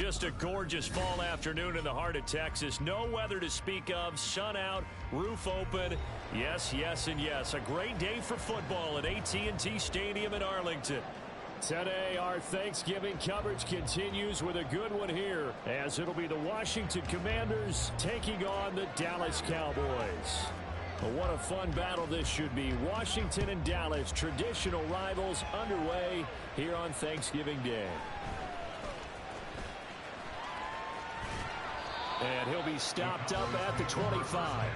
just a gorgeous fall afternoon in the heart of Texas. No weather to speak of. Sun out, roof open. Yes, yes, and yes. A great day for football at AT&T Stadium in Arlington. Today, our Thanksgiving coverage continues with a good one here, as it'll be the Washington Commanders taking on the Dallas Cowboys. Well, what a fun battle this should be. Washington and Dallas, traditional rivals, underway here on Thanksgiving Day. And he'll be stopped up at the 25.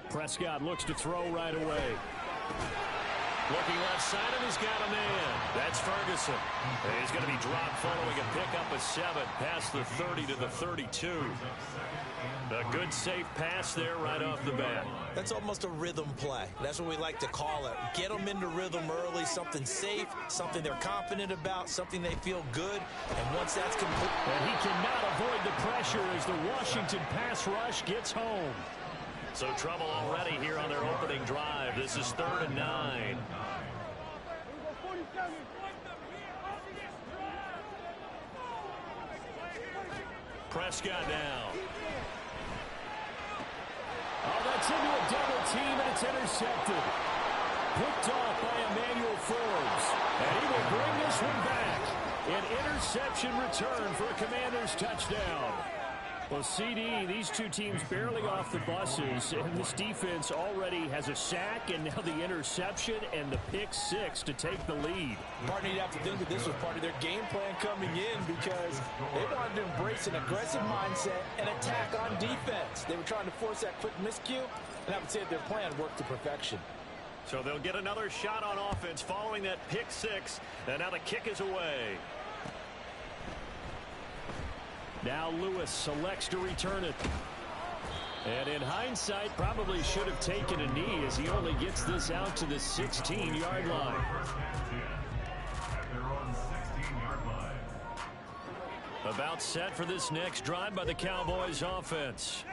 Prescott looks to throw right away. Looking left side, and he's got a man. That's Ferguson. And he's going to be dropped following a pickup of 7 past the 30 to the 32. A good, safe pass there right off the bat. That's almost a rhythm play. That's what we like to call it. Get them into rhythm early, something safe, something they're confident about, something they feel good. And once that's complete. And he cannot avoid the pressure as the Washington pass rush gets home. So trouble already here on their opening drive. This is 3rd and 9. Prescott now. Oh, that's into a double team, and it's intercepted. Picked off by Emmanuel Forbes. And he will bring this one back. An interception return for a Commanders touchdown. Well, CD, these two teams barely off the buses, and this defense already has a sack and now the interception and the pick 6 to take the lead. Partner, you'd have to think that this was part of their game plan coming in because they wanted to embrace an aggressive mindset and attack on defense. They were trying to force that quick miscue, and I would say that their plan worked to perfection. So they'll get another shot on offense following that pick 6, and now the kick is away. Now Lewis selects to return it. And in hindsight, probably should have taken a knee as he only gets this out to the 16-yard line. About set for this next drive by the Cowboys offense.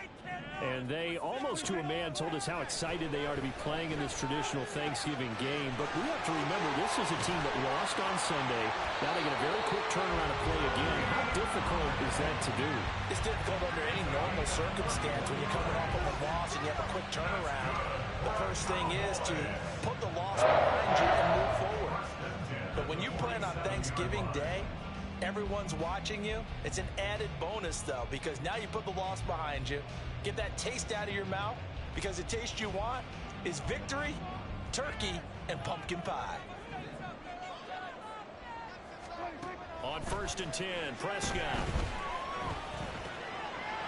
And they, almost to a man, told us how excited they are to be playing in this traditional Thanksgiving game. But we have to remember, this is a team that lost on Sunday. Now they get a very quick turnaround to play again. How difficult is that to do? It's difficult under any normal circumstance when you're coming off of a loss and you have a quick turnaround. The first thing is to put the loss behind you and move forward. But when you play on Thanksgiving Day, everyone's watching you. It's an added bonus, though, because now you put the loss behind you. Get that taste out of your mouth, because the taste you want is victory, turkey, and pumpkin pie. On 1st and 10, Prescott.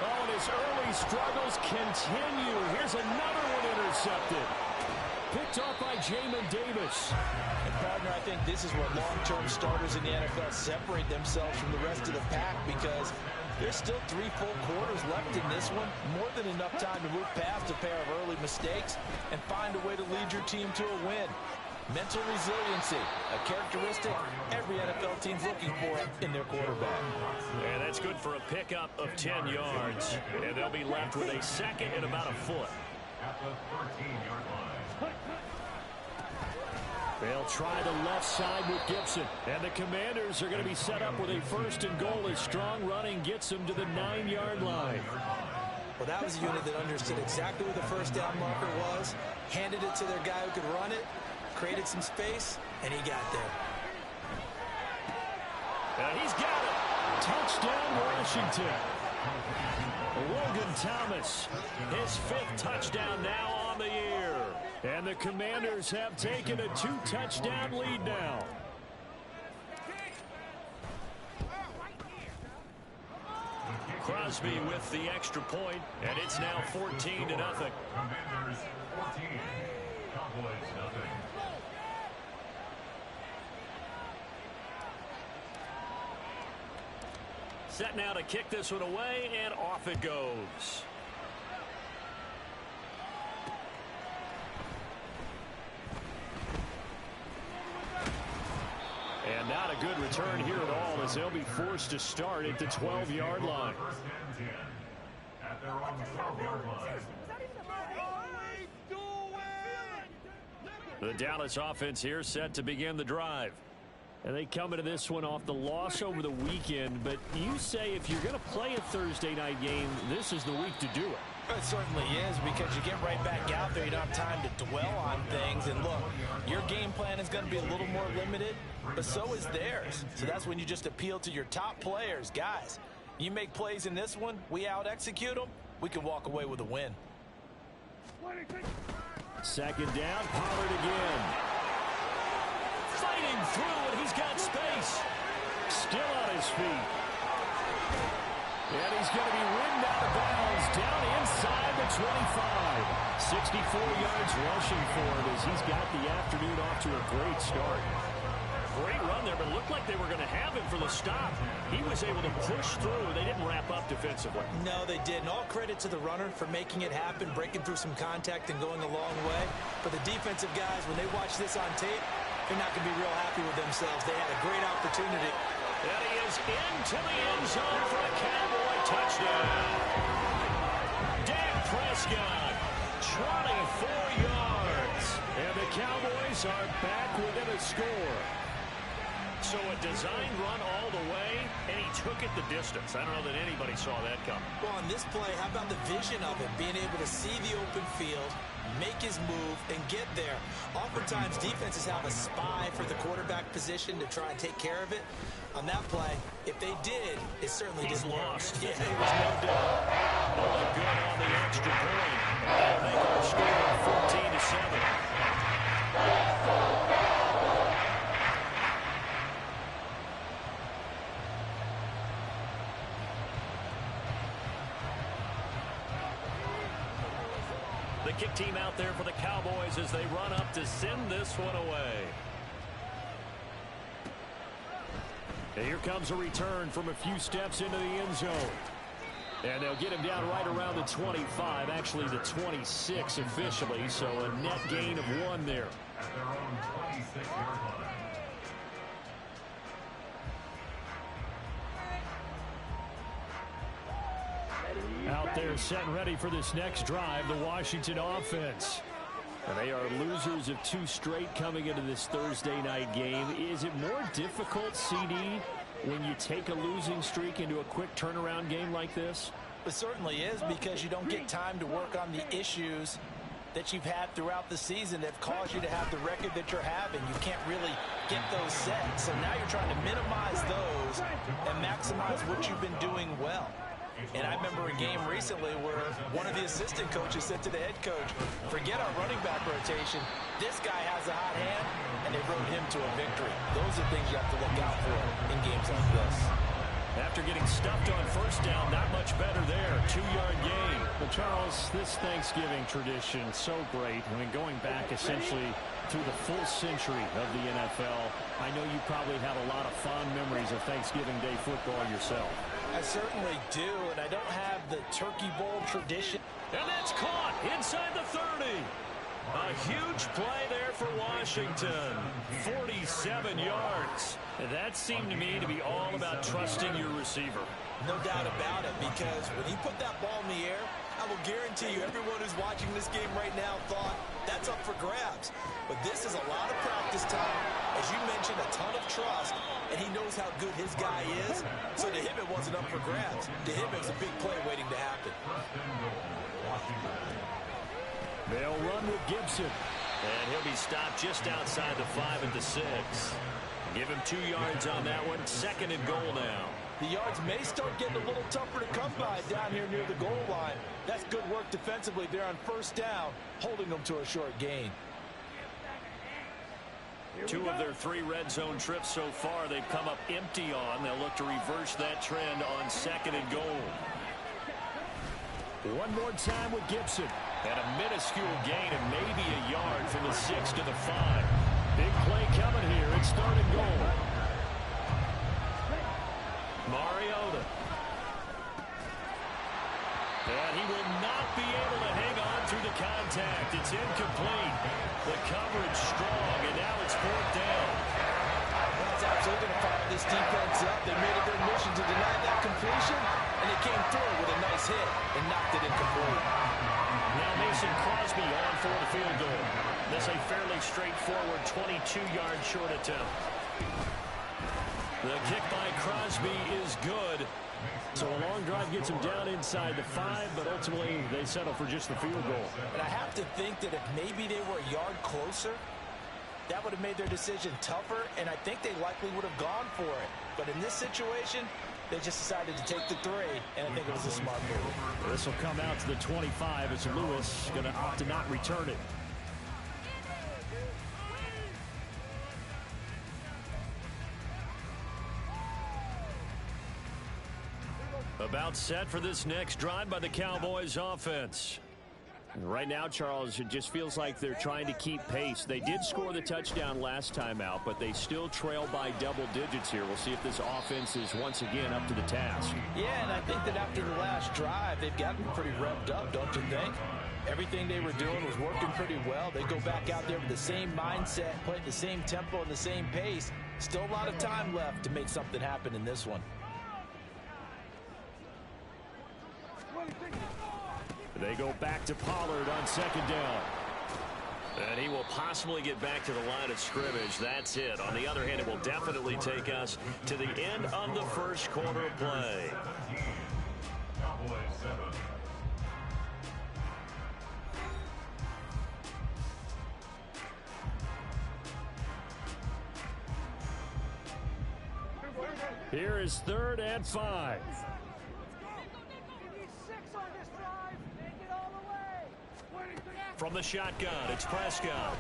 Oh, and his early struggles continue. Here's another one intercepted. Picked off by Jamin Davis. And, partner, I think this is where long-term starters in the NFL separate themselves from the rest of the pack, because there's still 3 full quarters left in this one. More than enough time to move past a pair of early mistakes and find a way to lead your team to a win. Mental resiliency, a characteristic every NFL team's looking for in their quarterback. And that's good for a pickup of 10 yards. And they'll be left with a second and about a foot. At the 13-yard line. They'll try the left side with Gibson. And the Commanders are going to be set up with a 1st and goal as strong running gets them to the 9-yard line. Well, that was a unit that understood exactly where the first down marker was, handed it to their guy who could run it, created some space, and he got there. And he's got it. Touchdown, Washington. Logan Thomas, his 5th touchdown now on the year. And the Commanders have taken a 2-touchdown lead now. Crosby with the extra point, and it's now 14-0. Commanders 14, Cowboys nothing. Set now to kick this one away, and off it goes. good return here at all as they'll be forced to start at the 12-yard line. First and 10 at their own 12-yard line. The Dallas offense here set to begin the drive. And they come into this one off the loss over the weekend. But you say if you're going to play a Thursday night game, this is the week to do it. It certainly is, because you get right back out there. You don't have time to dwell on things. And look, your game plan is going to be a little more limited, but so is theirs. So that's when you just appeal to your top players. Guys, you make plays in this one, we out-execute them, we can walk away with a win. Second down, Pollard again. Fighting through, and he's got space. Still on his feet. And he's going to be ridden out of bounds down inside the 25. 64 yards rushing for him as he's got the afternoon off to a great start. Great run there, but it looked like they were going to have him for the stop. He was able to push through. They didn't wrap up defensively. No, they didn't. All credit to the runner for making it happen, breaking through some contact and going a long way. But the defensive guys, when they watch this on tape, they're not going to be real happy with themselves. They had a great opportunity. And he is into the end zone for a Cowboy touchdown. Dak Prescott, 24 yards. And the Cowboys are back within a score. So a designed run all the way, and he took it the distance. I don't know that anybody saw that coming. Well, on this play, how about the vision of it? Being able to see the open field, make his move, and get there. Oftentimes, defenses have a spy for the quarterback position to try and take care of it. On that play, if they did, it certainly didn't work. Lost. Yeah, it was no doubt. Oh, good on the extra point. And they go scoring 14-7. The kick team out there for the Cowboys as they run up to send this one away. And here comes a return from a few steps into the end zone. And they'll get him down right around the 25, actually the 26 officially, so a net gain of 1 there. At their own 26-yard line. Out there set and ready for this next drive, the Washington offense. And they are losers of 2 straight coming into this Thursday night game. Is it more difficult, CD, when you take a losing streak into a quick turnaround game like this? It certainly is, because you don't get time to work on the issues that you've had throughout the season that have caused you to have the record that you're having. You can't really get those set. So now you're trying to minimize those and maximize what you've been doing well. And I remember a game recently where one of the assistant coaches said to the head coach, forget our running back rotation. This guy has a hot hand, and they rode him to a victory. Those are things you have to look out for in games like this. After getting stuffed on first down, not much better there. 2-yard gain. Well, Charles, this Thanksgiving tradition, so great. I mean, going back essentially through the full century of the NFL, I know you probably have a lot of fond memories of Thanksgiving Day football yourself. I certainly do, and I don't have the Turkey Bowl tradition. And that's caught inside the 30. A huge play there for Washington. 47 yards. And that seemed to me to be all about trusting your receiver. No doubt about it, because when he put that ball in the air, I will guarantee you everyone who's watching this game right now thought that's up for grabs. But this is a lot of practice time. As you mentioned, a ton of trust, and he knows how good his guy is. So to him, it wasn't up for grabs. To him, it was a big play waiting to happen. They'll run with Gibson. And he'll be stopped just outside the 5 at the 6. Give him 2 yards on that one. 2nd and goal now. The yards may start getting a little tougher to come by down here near the goal line. That's good work defensively there on first down, holding them to a short gain. 2 of their 3 red zone trips so far they've come up empty on. They'll look to reverse that trend on 2nd and goal. One more time with Gibson. And a minuscule gain of maybe a yard from the 6 to the 5. Big play coming here. It's 3rd and goal. Mariota. And he will not be able to hang on through the contact. It's incomplete. The coverage strong, and now it's 4th down. Well, is absolutely going to fire this defense up. They made it their mission to deny that completion, and they came through with a nice hit and knocked it incomplete. Now Mason Crosby on for the field goal. This a fairly straightforward 22-yard short attempt. The kick by Crosby is good. So a long drive gets him down inside the 5, but ultimately they settle for just the field goal. And I have to think that if maybe they were a yard closer, that would have made their decision tougher, and I think they likely would have gone for it. But in this situation, they just decided to take the 3, and I think it was a smart move. This will come out to the 25 as Lewis going to opt to not return it. About set for this next drive by the Cowboys offense. Right now, Charles, it just feels like they're trying to keep pace. They did score the touchdown last time out, but they still trail by double digits here. We'll see if this offense is once again up to the task. Yeah, and I think that after the last drive, they've gotten pretty revved up, don't you think? Everything they were doing was working pretty well. They go back out there with the same mindset, play at the same tempo and the same pace. Still a lot of time left to make something happen in this one. They go back to Pollard on second down. And he will possibly get back to the line of scrimmage. That's it. On the other hand, it will definitely take us to the end of the first quarter of play. Cowboys 7. Here is 3rd and 5. From the shotgun, it's Prescott.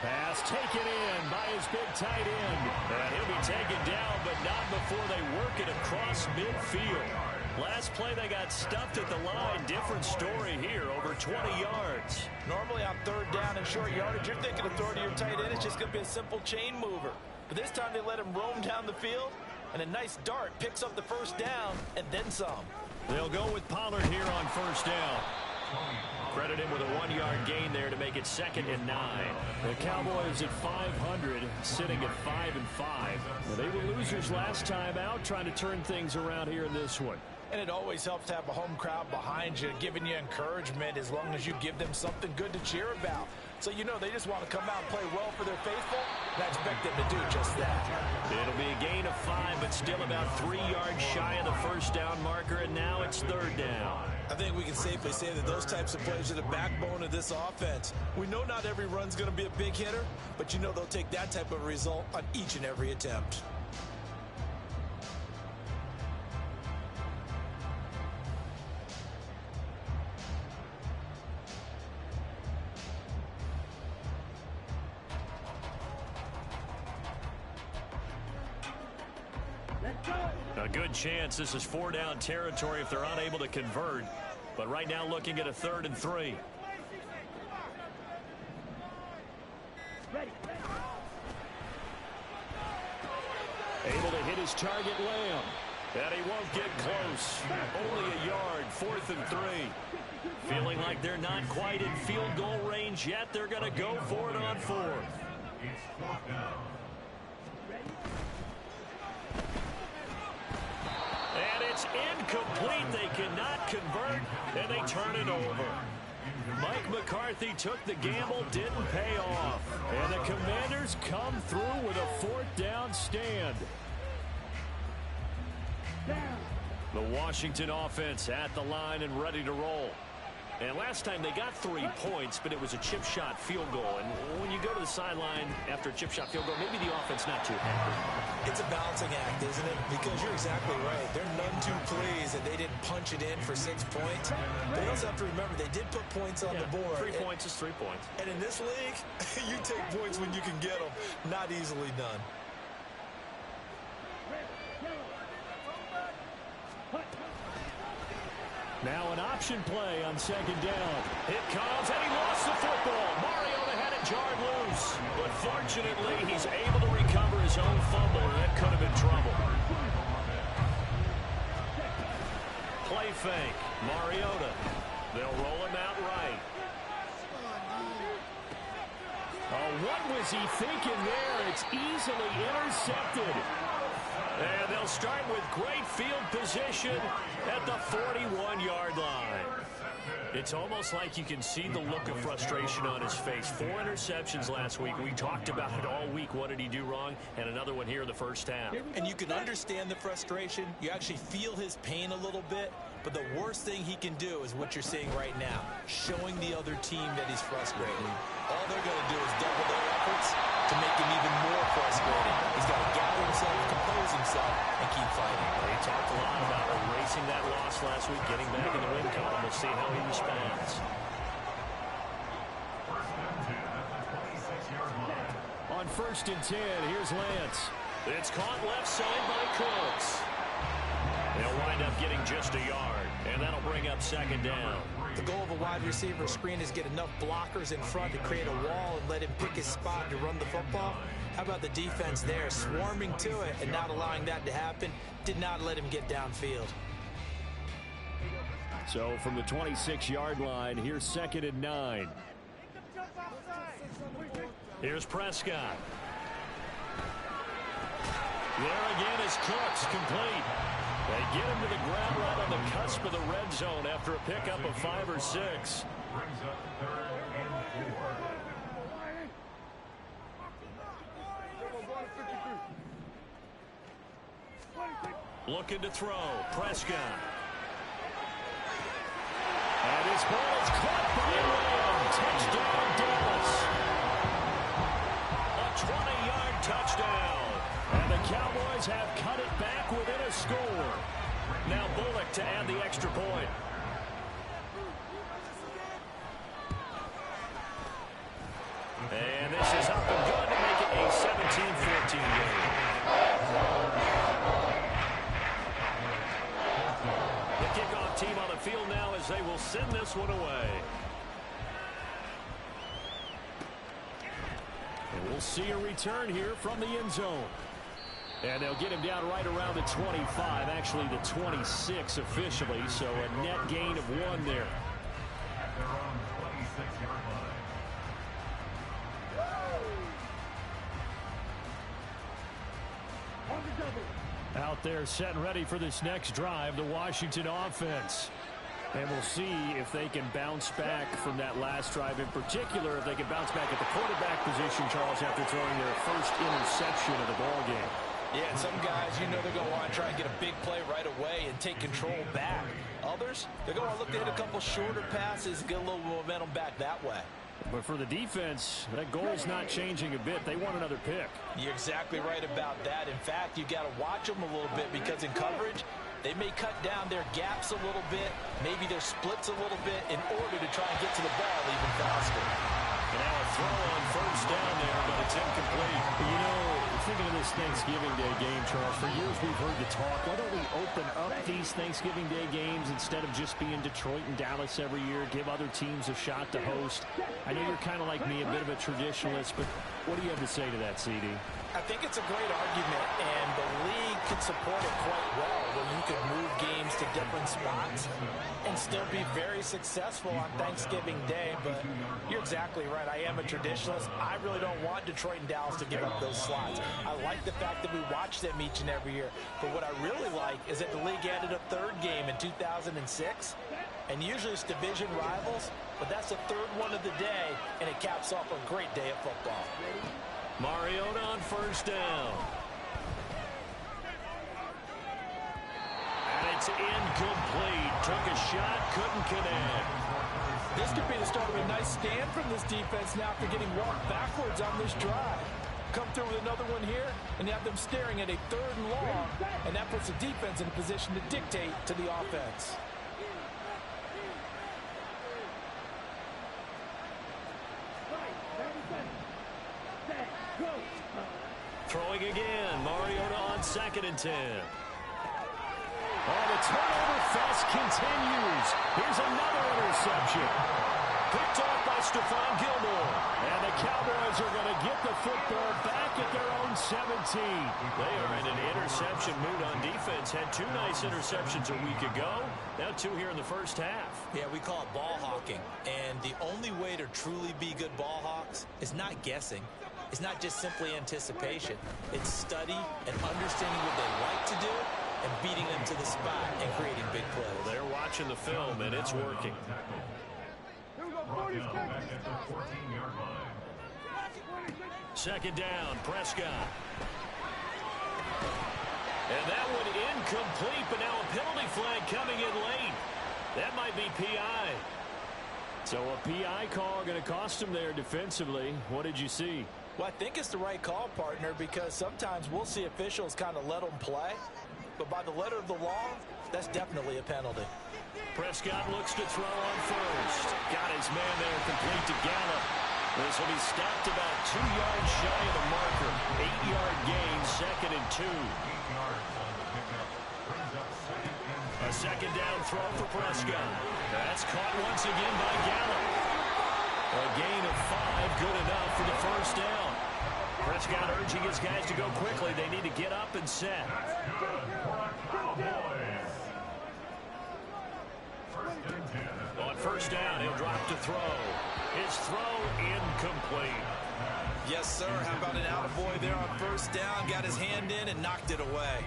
Pass taken in by his big tight end. And he'll be taken down, but not before they work it across midfield. Last play, they got stuffed at the line. Different story here, over 20 yards. Normally on 3rd down and short yardage, you're thinking of throwing to your tight end. It's just going to be a simple chain mover. But this time they let him roam down the field, and a nice dart picks up the 1st down and then some. They'll go with Pollard here on 1st down. Credit him with a 1-yard gain there to make it 2nd and 9. The Cowboys at 500, sitting at 5-5. They were losers last time out, trying to turn things around here in this one. And it always helps to have a home crowd behind you, giving you encouragement as long as you give them something good to cheer about. So you know they just want to come out and play well for their faithful, and I expect them to do just that. It'll be a gain of 5, but still about 3 yards shy of the 1st down marker, and now it's 3rd down. I think we can safely say that those types of plays are the backbone of this offense. We know not every run's going to be a big hitter, but you know they'll take that type of result on each and every attempt. A good chance this is 4-down territory if they're unable to convert. But right now looking at a 3rd and 3. Able to hit his target, Lamb. And he won't get close. Only a yard, 4th and 3. Feeling like they're not quite in field goal range yet. They're going to go for it on 4th. It's 4th down. And it's incomplete. They cannot convert, and they turn it over. Mike McCarthy took the gamble, didn't pay off. And the Commanders come through with a 4th down stand. The Washington offense at the line and ready to roll. And last time they got 3 points, but it was a chip shot field goal. And when you go to the sideline after a chip shot field goal, maybe the offense not too happy. It's a balancing act, isn't it? Because you're exactly right. They're none too pleased that they didn't punch it in for 6 points. But you also have to remember they did put points on the board. 3 points is 3 points. And in this league, you take points when you can get them. Not easily done. Now an option play on 2nd down. It comes, and he lost the football. Mariota had it jarred loose. But fortunately, he's able to recover his own fumble, and that could have been trouble. Play fake. Mariota. They'll roll him out right. Oh, what was he thinking there? It's easily intercepted. And they'll start with great field position at the 41-yard line. It's almost like you can see the look of frustration on his face. 4 interceptions last week. We talked about it all week. What did he do wrong? And another one here in the first half. And you can understand the frustration. You actually feel his pain a little bit. But the worst thing he can do is what you're seeing right now, showing the other team that he's frustrated. All they're going to do is double their efforts to make him even more frustrated. He's got to gather himself, compose himself, and keep fighting. They talked a lot about erasing that loss last week, getting back in the win column. We'll see how he responds. On 1st and 10, here's Lance. It's caught left side by Cooks. They'll wind up getting just a yard, and that'll bring up 2nd down. The goal of a wide receiver screen is get enough blockers in front to create a wall and let him pick his spot to run the football. How about the defense there, swarming to it and not allowing that to happen? Did not let him get downfield. So from the 26-yard line, here's 2nd and 9. Here's Prescott. There again is Cooks, complete. They get him to the ground right on the cusp of the red zone after a pickup of 5 or 6. Brings up 3rd and 4. Looking to throw. Prescott. And his ball is caught by Lamb. Touchdown, Dallas. A 20-yard touchdown. And the Cowboys have cut it back within a score. Now Bullock to add the extra point. And this is up and good to make it a 17-14 game. The kickoff team on the field now as they will send this one away. And we'll see a return here from the end zone. And they'll get him down right around the 25, actually the 26 officially, so a net gain of 1 there. At their own 26-yard line. Out there set and ready for this next drive, the Washington offense. And we'll see if they can bounce back from that last drive, in particular if they can bounce back at the quarterback position, Charles, after throwing their first interception of the ball game. Yeah, and some guys, you know they're going to want to try and get a big play right away and take control back. Others, they're going to look to hit a couple shorter passes, get a little momentum back that way. But for the defense, that goal's not changing a bit. They want another pick. You're exactly right about that. In fact, you got to watch them a little bit because in coverage, they may cut down their gaps a little bit, maybe their splits a little bit in order to try and get to the ball even faster. And now a throw on 1st down there, but it's incomplete. You know, thinking of this Thanksgiving Day game, Charles, for years we've heard the talk, why don't we open up these Thanksgiving Day games instead of just being Detroit and Dallas every year, give other teams a shot to host? I know you're kind of like me, a bit of a traditionalist, but what do you have to say to that, CD? I think it's a great argument, and the league could support it quite well, where you could move games to different spots and still be very successful on Thanksgiving Day. But you're exactly right. I am a traditionalist. I really don't want Detroit and Dallas to give up those slots. I like the fact that we watch them each and every year. But what I really like is that the league added a 3rd game in 2006. And usually it's division rivals, but that's the 3rd one of the day, and it caps off a great day of football. Mariota on 1st down. And it's incomplete. Took a shot, couldn't connect. This could be the start of a nice stand from this defense now after getting walked backwards on this drive. Come through with another one here, and you have them staring at a 3rd and long, and that puts the defense in a position to dictate to the offense. Throwing again. Mariota on 2nd and 10. Oh, the turnover fest continues. Here's another interception. Picked off by Stephon Gilmore. And the Cowboys are going to get the football back at their own 17. They are in an interception mood on defense. Had 2 nice interceptions a week ago. Now 2 here in the first half. Yeah, we call it ball hawking. And the only way to truly be good ball hawks is not guessing. It's not just simply anticipation. It's study and understanding what they like to do and beating them to the spot and creating big plays. They're watching the film, and it's working. Second down, Prescott. And that one incomplete, but now a penalty flag coming in late. That might be PI. So a PI call going to cost him there defensively. What did you see? Well, I think it's the right call, partner, because sometimes we'll see officials kind of let them play. But by the letter of the law, that's definitely a penalty. Prescott looks to throw on first. Got his man there, complete to Gallup. This will be stopped about 2 yards shy of the marker. 8-yard gain, 2nd and 2. A second down throw for Prescott. That's caught once again by Gallup. A gain of 5, good enough for the first down. Prescott urging his guys to go quickly. They need to get up and set. On first down, he'll drop to throw. His throw incomplete. Yes, sir. How about an attaboy there on first down? Got his hand in and knocked it away.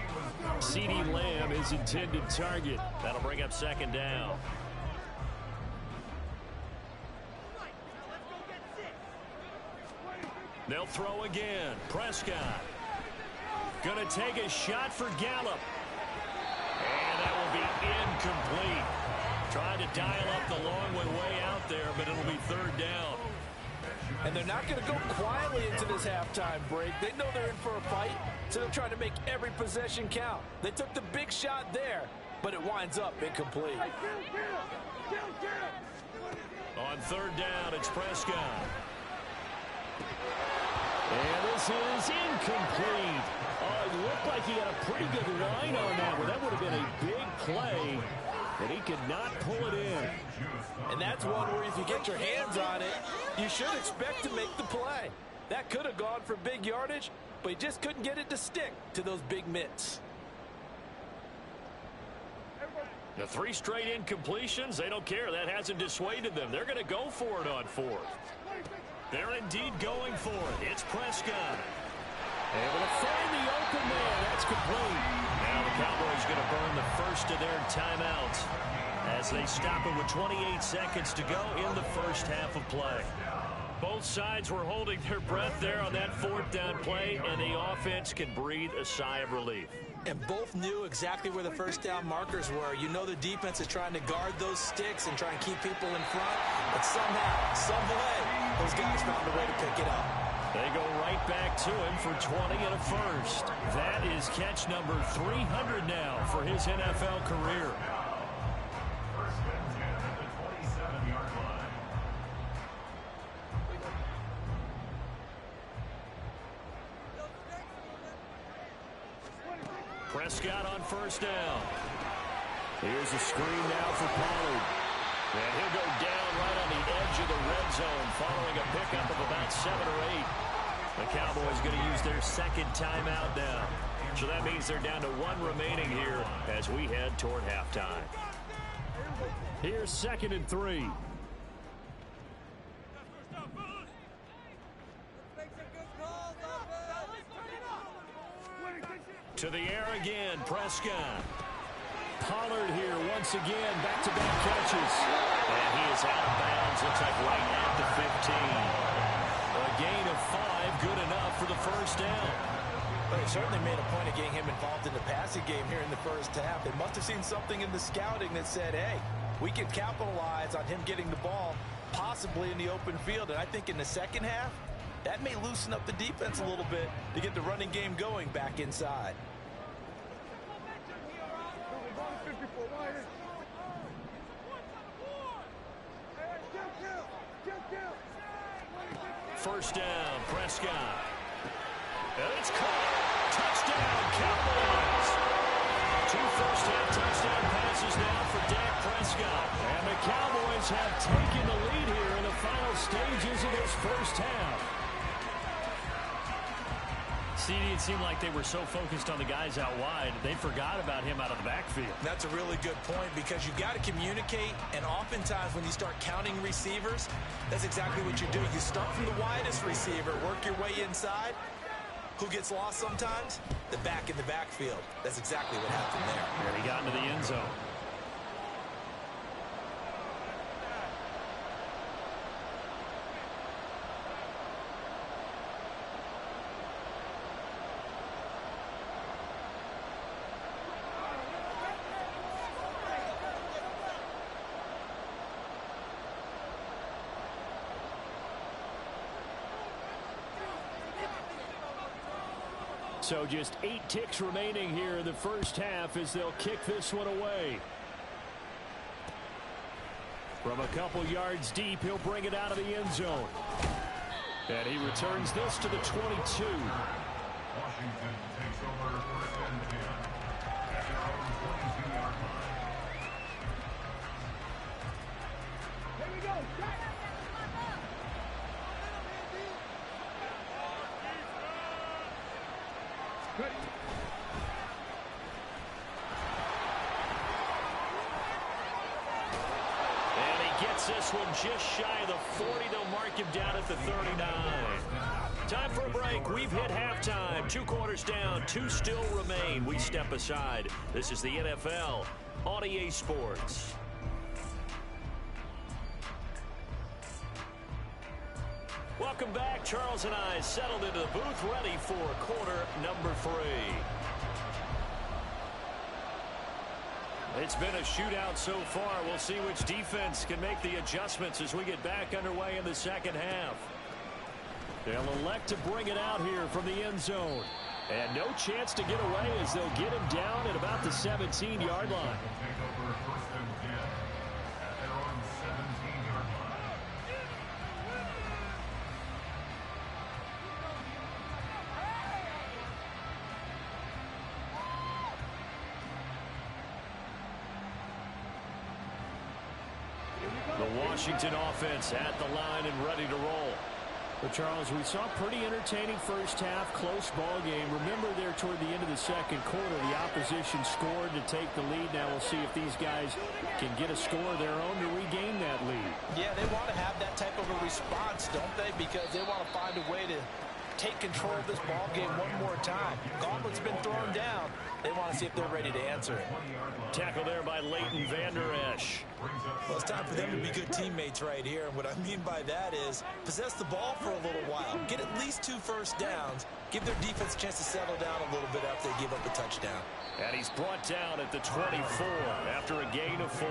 CeeDee Lamb is intended target. That'll bring up second down. They'll throw again. Prescott. Gonna take a shot for Gallup. And that will be incomplete. Trying to dial up the long way out there, but it'll be third down. And they're not going to go quietly into this halftime break. They know they're in for a fight, so they'll try to make every possession count. They took the big shot there, but it winds up incomplete. On third down, it's Prescott. And this is incomplete. Oh, it looked like he had a pretty good line on that one. That would have been a big play, but he could not pull it in. And that's one where if you get your hands on it, you should expect to make the play. That could have gone for big yardage, but he just couldn't get it to stick to those big mitts. The 3 straight incompletions, they don't care. That hasn't dissuaded them. They're going to go for it on fourth. They're indeed going for it. It's Prescott. Able to find the open man. That's complete. Now the Cowboys going to burn the first of their timeouts as they stop it with 28 seconds to go in the first half of play. Both sides were holding their breath there on that fourth down play, and the offense can breathe a sigh of relief. And both knew exactly where the first down markers were. You know the defense is trying to guard those sticks and try and keep people in front. But somehow, some way, those guys found a way to pick it up. They go right back to him for 20 and a first. That is catch number 300 now for his NFL career. First and 10 at the 27-yard line. Prescott on first down. Here's a screen now for Pollard. And he'll go down right on the edge of the red zone following a pickup of about 7 or 8. The Cowboys going to use their second timeout now. So that means they're down to 1 remaining here as we head toward halftime. Here's 2nd and 3. To the air again, Prescott. Pollard here once again, back-to-back catches. And he is out of bounds, looks like right at the 15. A gain of 5, good enough for the first down. But they certainly made a point of getting him involved in the passing game here in the first half. They must have seen something in the scouting that said, hey, we can capitalize on him getting the ball, possibly in the open field. And I think in the second half, that may loosen up the defense a little bit to get the running game going back inside. First down, Prescott. And it's caught. Touchdown, Cowboys. 2 first-half touchdown passes now for Dak Prescott. And the Cowboys have taken the lead here in stages of this first half. CD, it seemed like they were so focused on the guys out wide, they forgot about him out of the backfield. That's a really good point because you've got to communicate, and oftentimes when you start counting receivers, that's exactly what you do. You start from the widest receiver, work your way inside. Who gets lost sometimes? The back in the backfield. That's exactly what happened there. And he got into the end zone. So just 8 ticks remaining here in the first half as they'll kick this one away. From a couple yards deep, he'll bring it out of the end zone. And he returns this to the 22. Washington takes over first and 10 at their own 22-yard line. Here we go. Ready. And he gets this one just shy of the 40. They'll mark him down at the 39. Time for a break. We've hit halftime. 2 quarters down. 2 still remain. We step aside. This is the NFL on EA Sports. Welcome back. Charles and I settled into the booth, ready for quarter number 3. It's been a shootout so far. We'll see which defense can make the adjustments as we get back underway in the second half. They'll elect to bring it out here from the end zone. And no chance to get away as they'll get him down at about the 17-yard line. Take over first and 10 at their own 17-yard line. The Washington offense at the line and ready to roll. But Charles, we saw a pretty entertaining first half, close ball game. Remember there toward the end of the second quarter, the opposition scored to take the lead. Now we'll see if these guys can get a score of their own to regain that lead. Yeah, they want to have that type of a response, don't they? Because they want to find a way to take control of this ball game one more time. Gauntlet's been thrown down. They want to see if they're ready to answer it. Tackle there by Leighton Vander Esch. Well, it's time for them to be good teammates right here. And what I mean by that is possess the ball for a little while. Get at least 2 first downs. Give their defense a chance to settle down a little bit after they give up a touchdown. And he's brought down at the 24 after a gain of 4.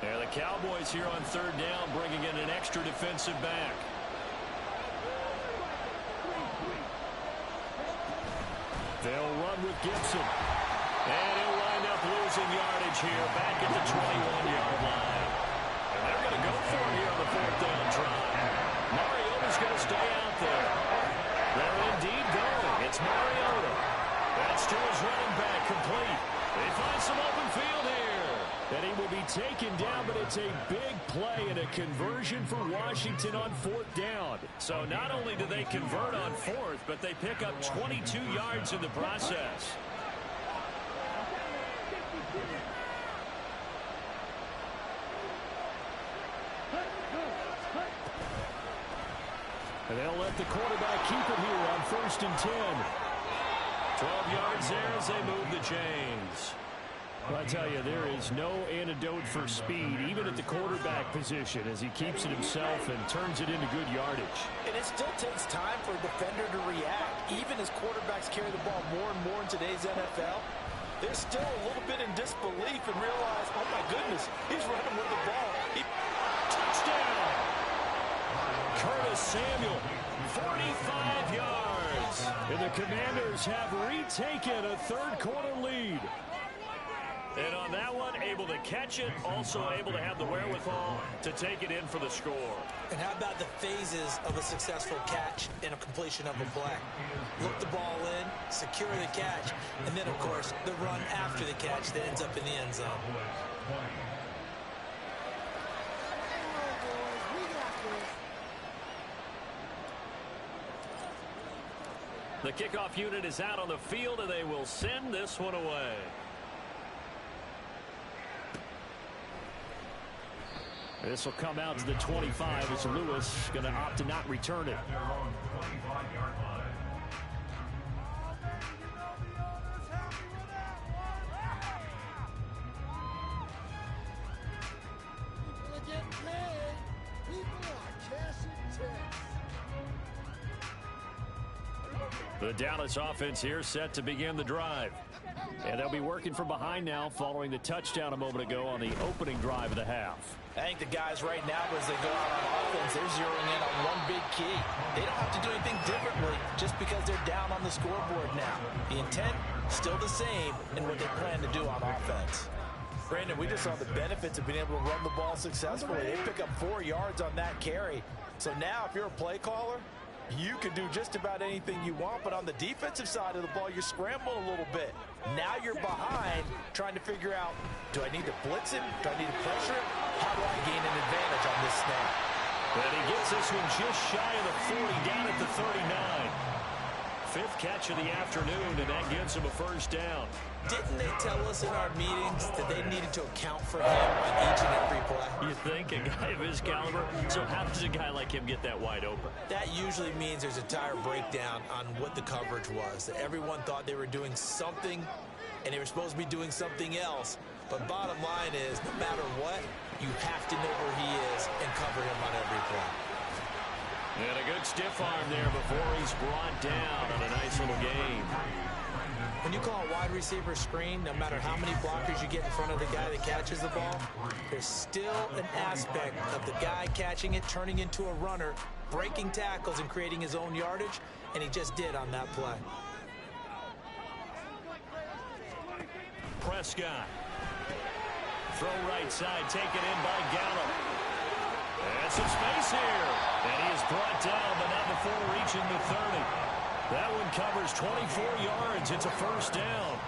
There the Cowboys here on 3rd down, bringing in an extra defensive back. They'll run with Gibson. And he'll wind up losing yardage here back at the 21-yard line. And they're going to go for it here on the 4th down drive. Mariota's going to stay out there. They're indeed going. It's Mariota. That's to his running back, complete. They find some open field here. And he will be taken down, but it's a big play and a conversion for Washington on 4th down. So not only do they convert on 4th, but they pick up 22 yards in the process. And they'll let the quarterback keep it here on 1st and 10. 12 yards there as they move the chains. Well, I tell you, there is no antidote for speed, even at the quarterback position, as he keeps it himself and turns it into good yardage. And it still takes time for a defender to react. Even as quarterbacks carry the ball more and more in today's NFL, they're still a little bit in disbelief and realize, oh my goodness, he's running with the ball. Touchdown! Curtis Samuel, 45 yards. And the Commanders have retaken a 3rd quarter lead. And on that one, able to catch it, also able to have the wherewithal to take it in for the score. And how about the phases of a successful catch and a completion of a play? Look the ball in, secure the catch, and then, of course, the run after the catch that ends up in the end zone. The kickoff unit is out on the field, and they will send this one away. This will come out to the 25 as Lewis going to opt to not return it. The Dallas offense here set to begin the drive. And they'll be working from behind now following the touchdown a moment ago on the opening drive of the half. I think the guys right now, as they go out on offense, they're zeroing in on one big key. They don't have to do anything differently just because they're down on the scoreboard now. The intent, still the same in what they plan to do on offense. Brandon, we just saw the benefits of being able to run the ball successfully. They pick up 4 yards on that carry. So now if you're a play caller, you can do just about anything you want, but on the defensive side of the ball, you're scrambling a little bit. Now you're behind, trying to figure out, do I need to blitz him? Do I need to pressure him? How do I gain an advantage on this snap? And he gets this one just shy of the 40, down at the 39. 5th catch of the afternoon, and that gives him a first down. Didn't they tell us in our meetings that they needed to account for him on each and every play? You think a guy of his caliber? So how does a guy like him get that wide open? That usually means there's a tire breakdown on what the coverage was. That everyone thought they were doing something, and they were supposed to be doing something else. But bottom line is, no matter what, you have to know where he is and cover him on every play. And a good stiff arm there before he's brought down on a nice little game. When you call a wide receiver screen, no matter how many blockers you get in front of the guy that catches the ball, there's still an aspect of the guy catching it, turning into a runner, breaking tackles and creating his own yardage, and he just did on that play. Prescott. Throw right side, taken in by Gallup. And some space here. And he is brought down, but not before reaching the 30. That one covers 24 yards. It's a first down.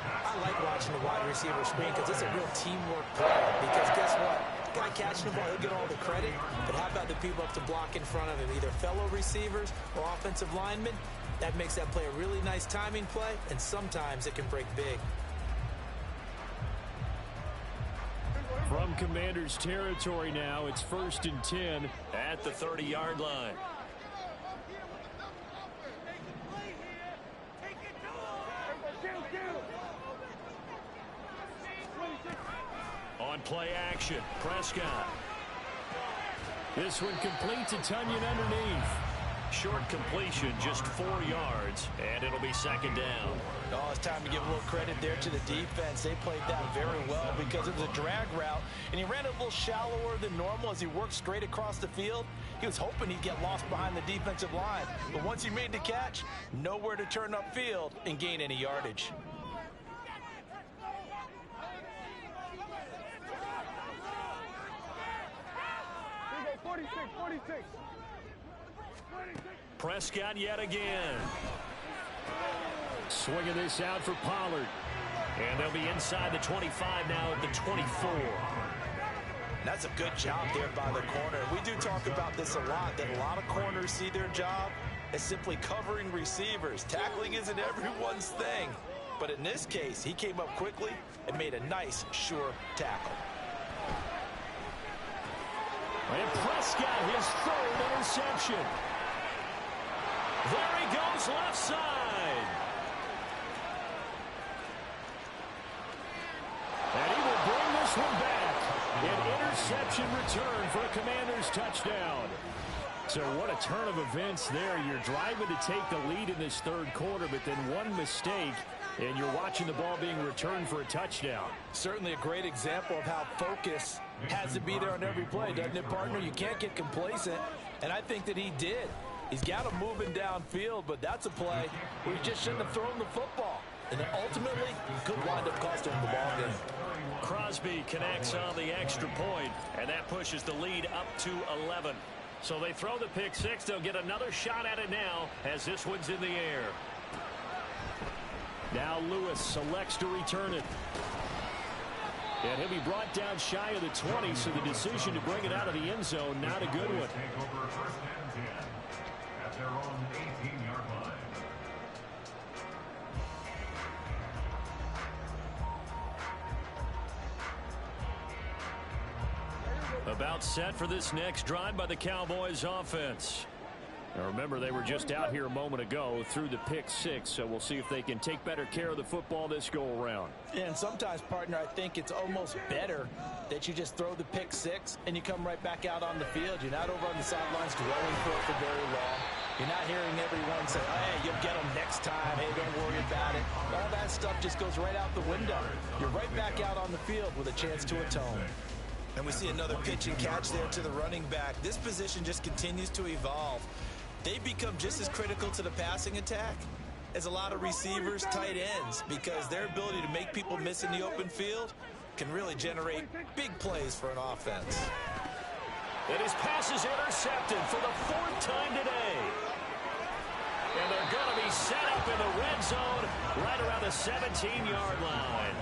I like watching the wide receiver screen because it's a real teamwork play. Because guess what? The guy catching the ball, he'll get all the credit. But how about the people up to block in front of him, either fellow receivers or offensive linemen? That makes that play a really nice timing play, and sometimes it can break big. From Commanders territory now, it's 1st and 10 at the 30-yard line. On play action, Prescott. This one complete to Tunyon underneath. Short completion, just 4 yards, and it'll be 2nd down. Oh, it's time to give a little credit there to the defense. They played that very well because it was a drag route, and he ran it a little shallower than normal as he worked straight across the field. He was hoping he'd get lost behind the defensive line, but once he made the catch, nowhere to turn upfield and gain any yardage. Here you go, 46, 46. Prescott yet again. Swinging this out for Pollard. And they'll be inside the 25 now at the 24. That's a good job there by the corner. We do talk about this a lot, that a lot of corners see their job as simply covering receivers. Tackling isn't everyone's thing. But in this case, he came up quickly and made a nice, sure tackle. And Prescott, his 3rd interception. There he goes left side. And he will bring this one back. An interception return for a Commanders touchdown. So what a turn of events there. You're driving to take the lead in this 3rd quarter, but then one mistake, and you're watching the ball being returned for a touchdown. Certainly a great example of how focus has to be there on every play, doesn't it, partner? You can't get complacent, and I think that he did. He's got him moving downfield, but that's a play where he just shouldn't have thrown the football. And ultimately, could wind up costing them the ball game. Crosby connects on the extra point, and that pushes the lead up to 11. So they throw the pick six. They'll get another shot at it now as this one's in the air. Now Lewis selects to return it. And he'll be brought down shy of the 20, so the decision to bring it out of the end zone, not a good one. Take over first and 10 at their own 18-yard line. About set for this next drive by the Cowboys offense. Now remember, they were just out here a moment ago through the pick six, so we'll see if they can take better care of the football this go-around. Yeah, and sometimes, partner, I think it's almost better that you just throw the pick six and you come right back out on the field. You're not over on the sidelines dwelling for it for very long. You're not hearing everyone say, oh, hey, you'll get them next time. Hey, don't worry about it. All that stuff just goes right out the window. You're right back out on the field with a chance to atone. And we see another pitch and catch there to the running back. This position just continues to evolve. They become just as critical to the passing attack as a lot of receivers, tight ends, because their ability to make people miss in the open field can really generate big plays for an offense. And his pass is intercepted for the fourth time today. And they're going to be set up in the red zone right around the 17-yard line.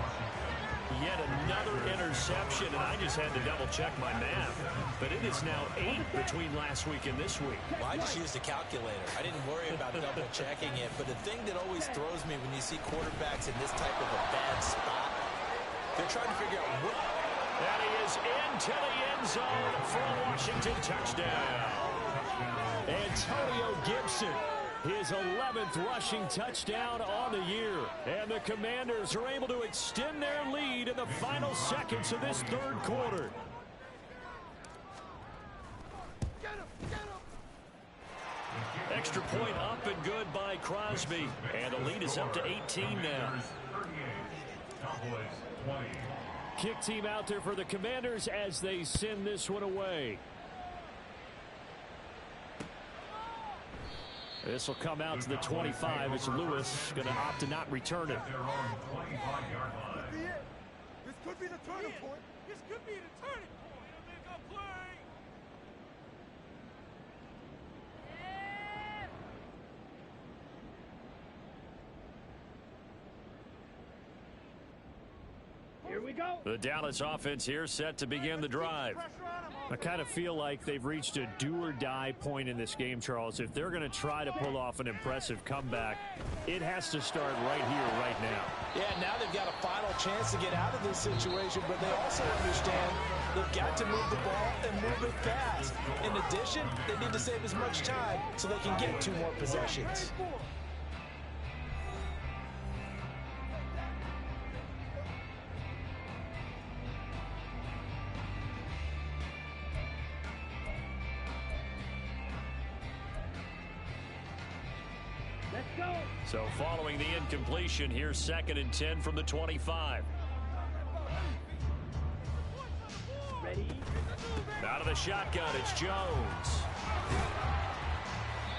Yet another interception, and I just had to double-check my math. But it is now 8 between last week and this week. Well, I just used a calculator. I didn't worry about double-checking it. But the thing that always throws me when you see quarterbacks in this type of a bad spot, they're trying to figure out what... And he is into the end zone for a Washington touchdown. Antonio Gibson, his 11th rushing touchdown on the year. And the Commanders are able to extend their lead in the final seconds of this third quarter. Extra point up and good by Crosby. And the lead is up to 18 now. Kick team out there for the Commanders as they send this one away. This will come out to the 25 as Lewis going to opt to not return it. This could be the turning point. This could be the turning point. Here we go. The Dallas offense here set to begin the drive. I kind of feel like they've reached a do-or-die point in this game, Charles. If they're going to try to pull off an impressive comeback, it has to start right here, right now. Yeah, now they've got a final chance to get out of this situation, but they also understand they've got to move the ball and move it fast. In addition, they need to save as much time so they can get 2 more possessions. So following the incompletion, here's 2nd and 10 from the 25. Out of the shotgun, it's Jones.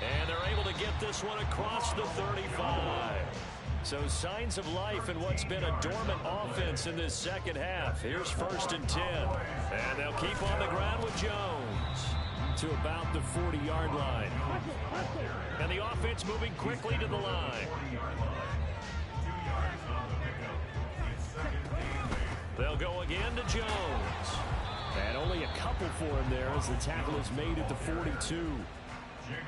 And they're able to get this one across the 35. So signs of life in what's been a dormant offense in this second half. Here's 1st and 10. And they'll keep on the ground with Jones to about the 40-yard line. And the offense moving quickly to the line. They'll go again to Jones. And only a couple for him there as the tackle is made at the 42.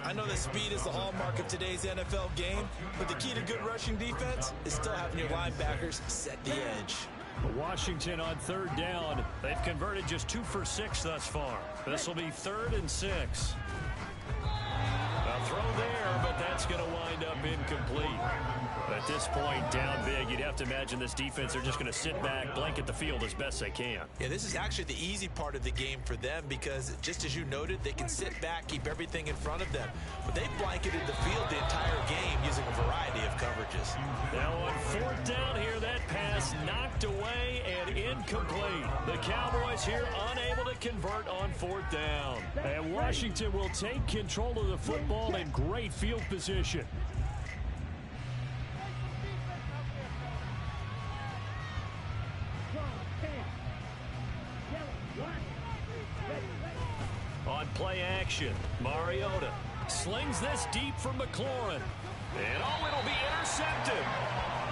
I know that speed is the hallmark of today's NFL game, but the key to good rushing defense is still having your linebackers set the edge. Washington on 3rd down. They've converted just 2 for 6 thus far. This will be 3rd and 6. A throw there, but that's going to wind up incomplete. At this point, down big, you'd have to imagine this defense are just going to sit back, blanket the field as best they can. Yeah, this is actually the easy part of the game for them because, just as you noted, they can sit back, keep everything in front of them. But they've blanketed the field the entire game using a variety of coverages. Now on 4th down here, that pass knocked away and incomplete. The Cowboys here unable to convert on 4th down. And Washington will take control of the football in great field position. On play action, Mariota slings this deep from McLaurin. And it'll be intercepted.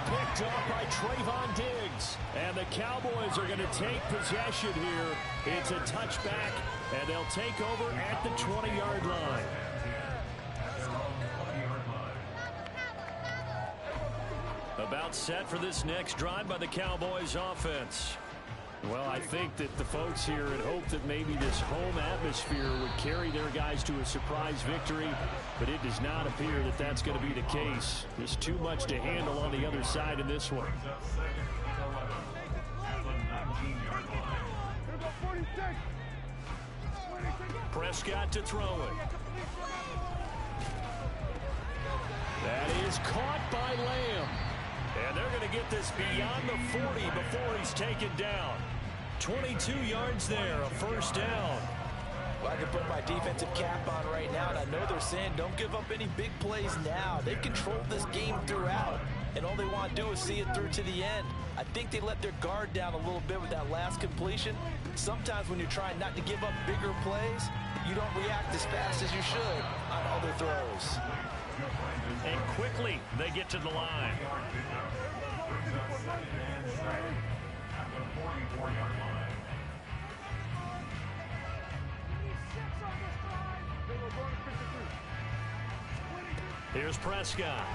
Picked up by Trayvon Diggs. And the Cowboys are going to take possession here. It's a touchback, and they'll take over at the 20-yard line. About set for this next drive by the Cowboys offense. Well, I think that the folks here had hoped that maybe this home atmosphere would carry their guys to a surprise victory, but it does not appear that that's going to be the case. There's too much to handle on the other side in this one. Prescott to throw it. That is caught by Lamb. And they're going to get this beyond the 40 before he's taken down. 22 yards there, a first down. Well, I can put my defensive cap on right now, and I know they're saying don't give up any big plays now. They've controlled this game throughout, and all they want to do is see it through to the end. I think they let their guard down a little bit with that last completion. Sometimes when you're trying not to give up bigger plays, you don't react as fast as you should on other throws. And quickly, they get to the line. Here's Prescott.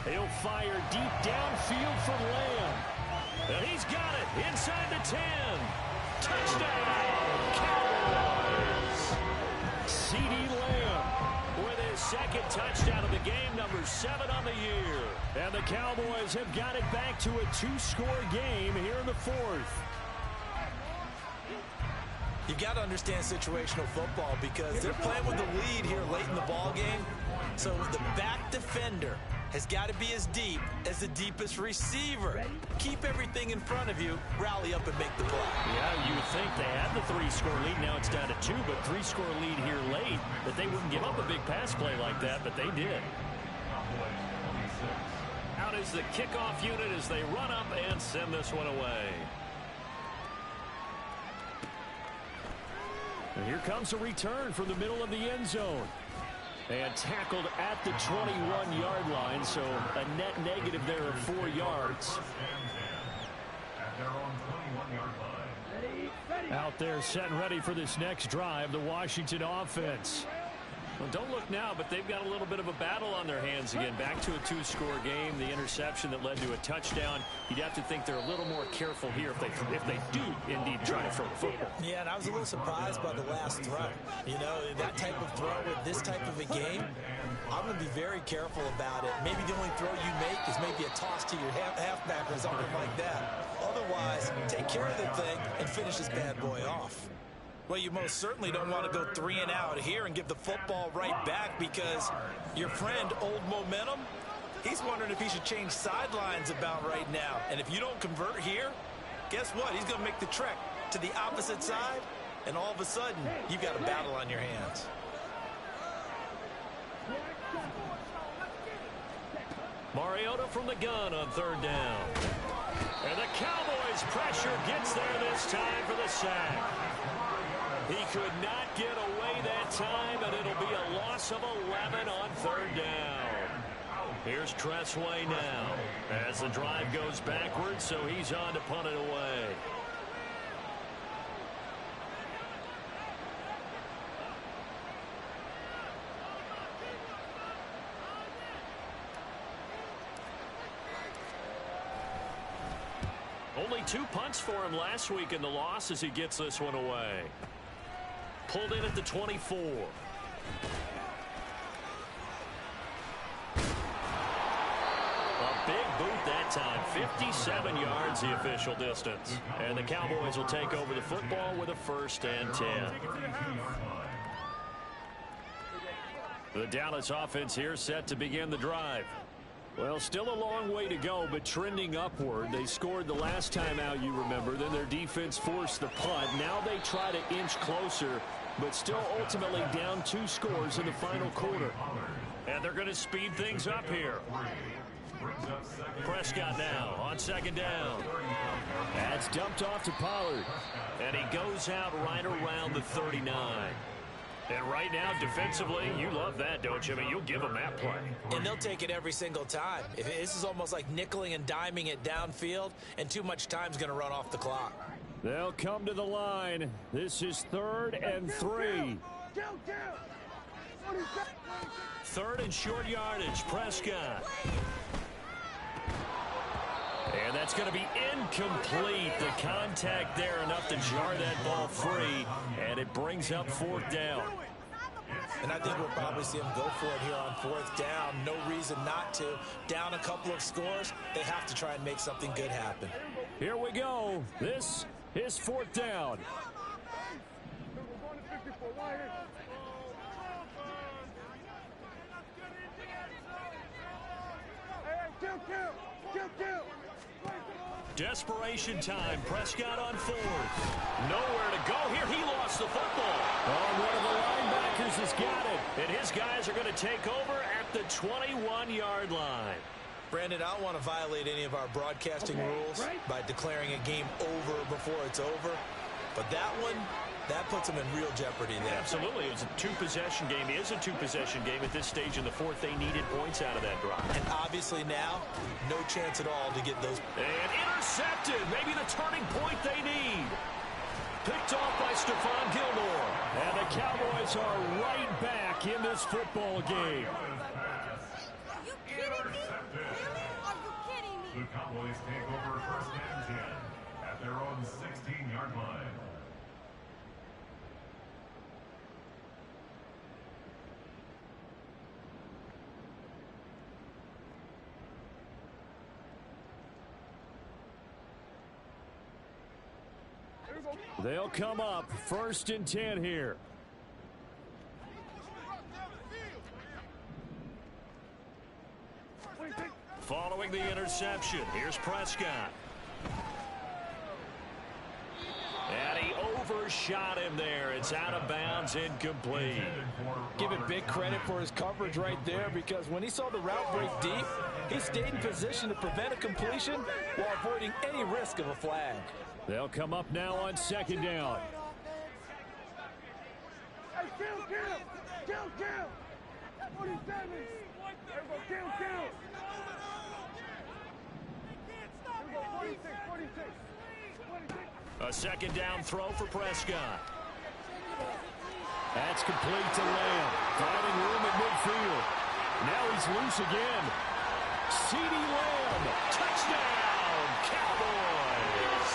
He'll fire deep downfield from Lamb. And he's got it inside the 10. Touchdown, Cowboys. CeeDee Lamb with his second touchdown of the game, number 7 on the year. And the Cowboys have got it back to a 2-score game here in the 4th. You've got to understand situational football because they're playing with the lead here late in the ball game. So the back defender has got to be as deep as the deepest receiver. Keep everything in front of you, rally up and make the play. Yeah, you would think they had the 3-score lead. Now it's down to 2, but 3-score lead here late, that they wouldn't give up a big pass play like that, but they did. Out is the kickoff unit as they run up and send this one away. And here comes a return from the middle of the end zone. And tackled at the 21-yard line, so a net negative there of 4 yards. Out there set and ready for this next drive, the Washington offense. Well, don't look now, but they've got a little bit of a battle on their hands again. Back to a 2-score game. The interception that led to a touchdown. You'd have to think they're a little more careful here if they do indeed try to throw the football. Yeah, and I was a little surprised by the last throw. You know, that type of throw with this type of a game, I'm going to be very careful about it. Maybe the only throw you make is maybe a toss to your halfback or something like that. Otherwise, take care of the thing and finish this bad boy off. Well, you most certainly don't want to go 3 and out here and give the football right back because your friend, Old Momentum, he's wondering if he should change sidelines about right now. And if you don't convert here, guess what? He's going to make the trek to the opposite side, and all of a sudden, you've got a battle on your hands. Mariota from the gun on 3rd down. And the Cowboys' pressure gets there this time for the sack. He could not get away that time, and it'll be a loss of 11 on 3rd down. Here's Tressway now as the drive goes backwards, so he's on to punt it away. Only 2 punts for him last week in the loss as he gets this one away. Pulled in at the 24. A big boot that time. 57 yards the official distance. And the Cowboys will take over the football with a 1st and 10. The Dallas offense here set to begin the drive. Well, still a long way to go, but trending upward. They scored the last time out, you remember. Then their defense forced the punt. Now they try to inch closer, but still ultimately down 2 scores in the final quarter. And they're going to speed things up here. brings up second. Prescott now on second down. That's dumped off to Pollard. And he goes out right around the 39. And right now, defensively, you love that, don't you? I mean, you'll give them that play. And they'll take it every single time. This is almost like nickeling and diming it downfield, and too much time's going to run off the clock. They'll come to the line. This is 3rd and 3. 3rd and short yardage, Prescott. And that's going to be incomplete. The contact there enough to jar that ball free, and it brings up 4th down. And I think we'll probably see him go for it here on 4th down. No reason not to. Down a couple of scores, they have to try and make something good happen. Here we go. This is 4th down. Desperation time. Prescott on 4th. Nowhere to go here. He lost the football. Oh, one of the linebackers has got it. And his guys are going to take over at the 21-yard line. Brandon, I don't want to violate any of our broadcasting rules by declaring a game over before it's over. But that one, that puts them in real jeopardy there. Absolutely. It was a two-possession game. It is a two-possession game at this stage in the 4th. They needed points out of that drive. And obviously now, no chance at all to get those. And intercepted. Maybe the turning point they need. Picked off by Stephon Gilmore. And the Cowboys are right back in this football game. Are you kidding me? Really? Are you kidding me? The Cowboys take over 1st and 10 at their own 16-yard line. They'll come up 1st and 10 here. Following the interception, here's Prescott. And he overshot him there. It's out of bounds, incomplete. Give it big credit for his coverage right there, because when he saw the route break deep, he stayed in position to prevent a completion while avoiding any risk of a flag. They'll come up now on 2nd down. Hey, kill! 47! There we go, kill! 46. A 2nd down throw for Prescott. That's complete to Lamb. Finding room at midfield. Now he's loose again. CeeDee Lamb. Touchdown, Cowboys!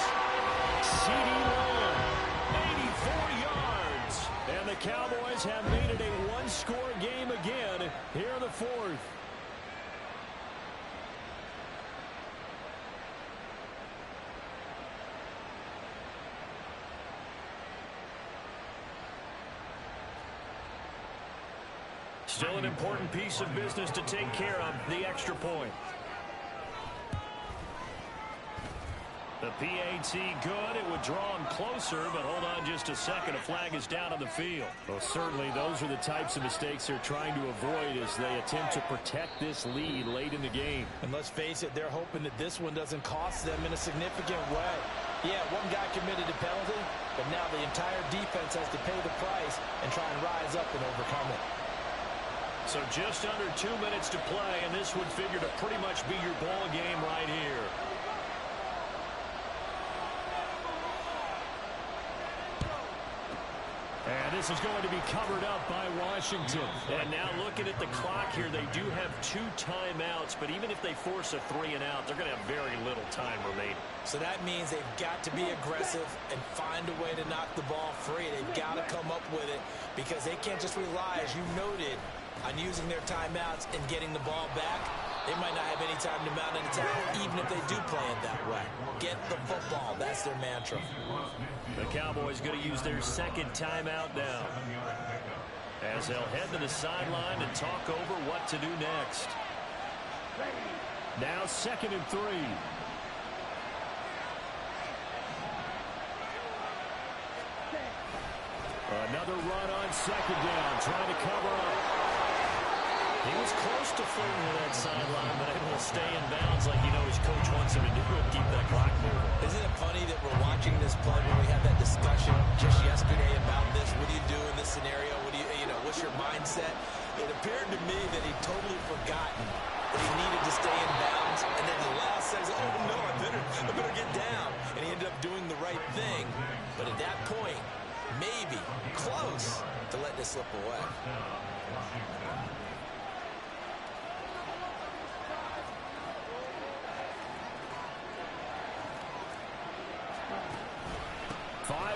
CeeDee Lamb, 84 yards. And the Cowboys have made it a one-score game again here in the 4th. Still an important piece of business to take care of, the extra point. The PAT good. It would draw him closer, but hold on just a second. A flag is down on the field. Well, certainly those are the types of mistakes they're trying to avoid as they attempt to protect this lead late in the game. And let's face it, they're hoping that this one doesn't cost them in a significant way. Yeah, one guy committed a penalty, but now the entire defense has to pay the price and try and rise up and overcome it. So just under 2 minutes to play, and this would figure to pretty much be your ball game right here. And this is going to be covered up by Washington. And now looking at the clock here, they do have 2 timeouts, but even if they force a 3 and out, they're going to have very little time remaining. So that means they've got to be aggressive and find a way to knock the ball free. They've got to come up with it because they can't just rely, as you noted, on using their timeouts and getting the ball back. They might not have any time to mount an attack, even if they do play it that way. Get the football. That's their mantra. The Cowboys going to use their 2nd timeout now, as they'll head to the sideline and talk over what to do next. Now 2nd and 3. Another run on 2nd down, trying to cover up. He was close to flirting with that sideline, but able to stay in bounds like his coach wants him to do and keep that clock moving. Isn't it funny that we're watching this play when we had that discussion just yesterday about this? What do you do in this scenario? What do what's your mindset? It appeared to me that he'd totally forgotten that he needed to stay in bounds, and then the law says, oh no, I better get down. And he ended up doing the right thing. But at that point, maybe close to letting it slip away.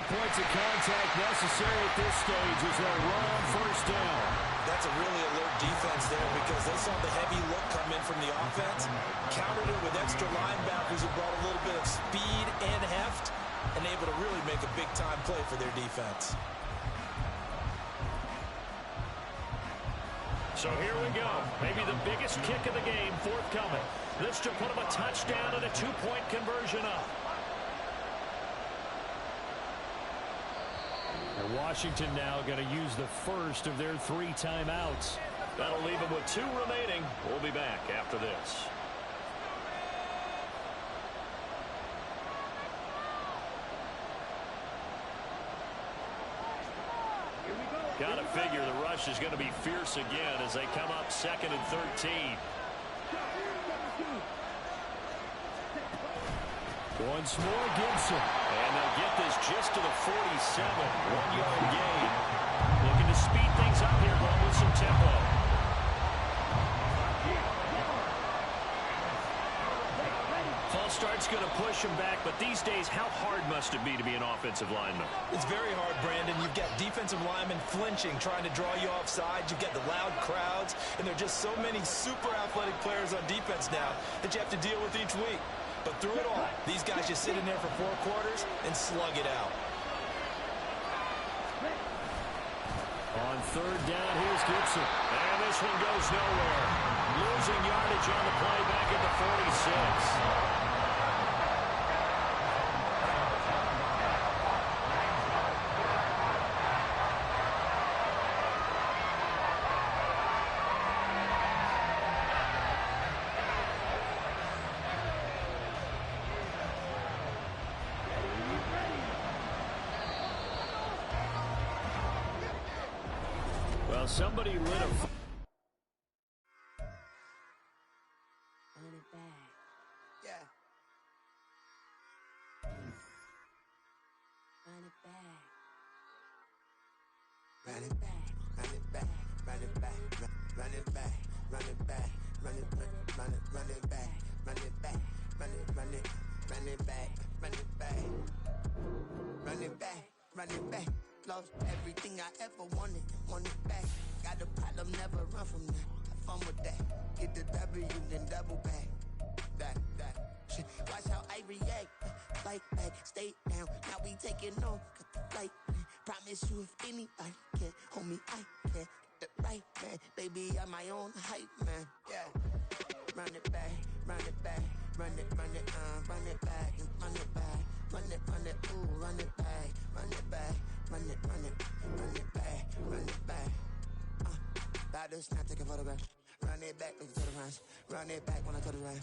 Points of contact necessary at this stage as they'll run on first down. That's a really alert defense there because they saw the heavy look come in from the offense, countered it with extra linebackers who brought a little bit of speed and heft, and able to really make a big-time play for their defense. So here we go. Maybe the biggest kick of the game forthcoming. This to put them a touchdown and a two-point conversion up. And Washington now going to use the first of their 3 timeouts. That'll leave them with 2 remaining. We'll be back after this. Got to figure the rush is going to be fierce again as they come up 2nd and 13. Once more, Gibson. And they'll get this just to the 47. 1-yard gain. Looking to speed things up here, going with some tempo. False start's going to push him back, but these days, how hard must it be to be an offensive lineman? It's very hard, Brandon. You've got defensive linemen flinching, trying to draw you off sides. You've got the loud crowds, and there are just so many super athletic players on defense now that you have to deal with each week. But through it all, these guys just sit in there for 4 quarters and slug it out. On 3rd down, here's Gibson. And this one goes nowhere. Losing yardage on the play back at the 46. Well, somebody lit a... Run it back. Yeah. Run it back. Run it back. Run it back. Run it back. Run it back. Run it back. Run it back. Run it back. Run it back. Run it back. Run it back. Run it back. Run it back. Run it back. Lost everything I ever wanted. Want it back. Got a problem, never run from that. Have fun with that. Get the W, then double back. That. Shit. Watch how I react. Fight back, stay down. Now we taking on. Got the flight. Promise you if anybody can, homie, I can. Get the right man. Baby, I'm my own hype man. Yeah. Run it back. Run it back. Run it back. Run it back. Run it back. Run it, ooh, run it back. Run it back. Run it back. Run it back. About to snap, take a photograph. Run it back, look to the runs. Run it back when I go to run.